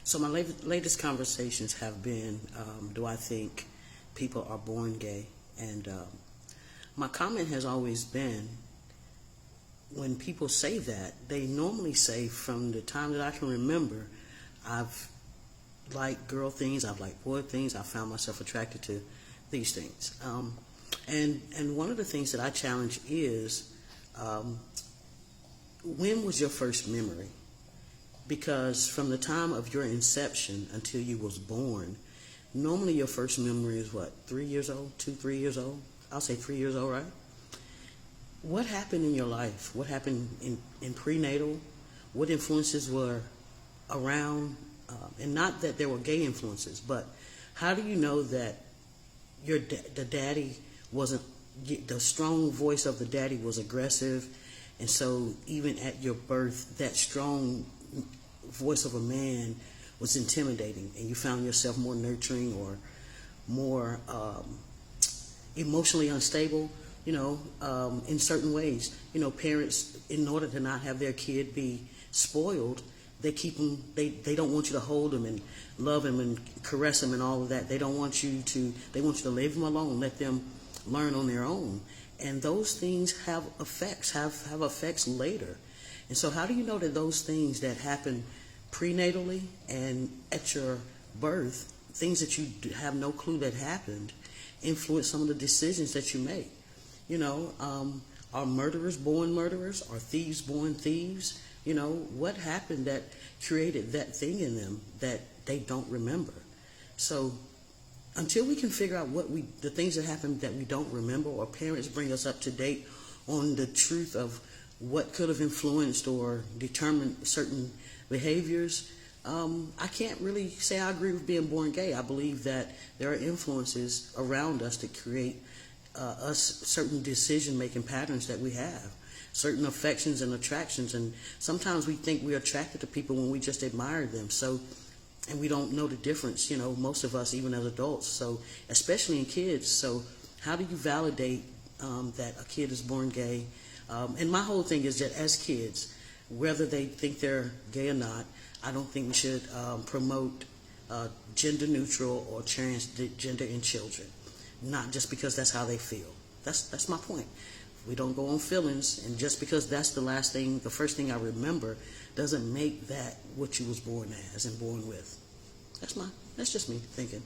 So my latest conversations have been, do I think people are born gay? And my comment has always been, when people say that, they normally say from the time that I can remember, I've liked girl things, I've liked boy things, I found myself attracted to these things. And one of the things that I challenge is, when was your first memory? Because from the time of your inception until you was born, normally your first memory is what, 3 years old, 2, 3 years old? I'll say 3 years old, right? What happened in your life? What happened in prenatal? What influences were around? And not that there were gay influences, but how do you know that the daddy wasn't, the strong voice of the daddy was aggressive, and so even at your birth, that strong voice of a man was intimidating, and you found yourself more nurturing or more emotionally unstable, in certain ways. Parents, in order to not have their kid be spoiled, they keep them, they don't want you to hold them and love them and caress them and all of that. They want you to leave them alone, let them learn on their own. And those things have effects later. And so how do you know that those things that happen prenatally and at your birth, things that you have no clue that happened, influence some of the decisions that you make? Are murderers born murderers? Are thieves born thieves? What happened that created that thing in them that they don't remember? So until we can figure out the things that happen that we don't remember, or parents bring us up to date on the truth of what could have influenced or determined certain behaviors, I can't really say I agree with being born gay. I believe that there are influences around us that create us certain decision-making patterns that we have, certain affections and attractions, and sometimes we think we're attracted to people when we just admire them. So, and we don't know the difference, most of us, even as adults, so especially in kids. So how do you validate that a kid is born gay? And my whole thing is that as kids, whether they think they're gay or not, I don't think we should promote gender neutral or transgender in children, not just because that's how they feel. That's my point. We don't go on feelings, and just because that's the first thing I remember, doesn't make that what you was born as and born with. That's just me thinking.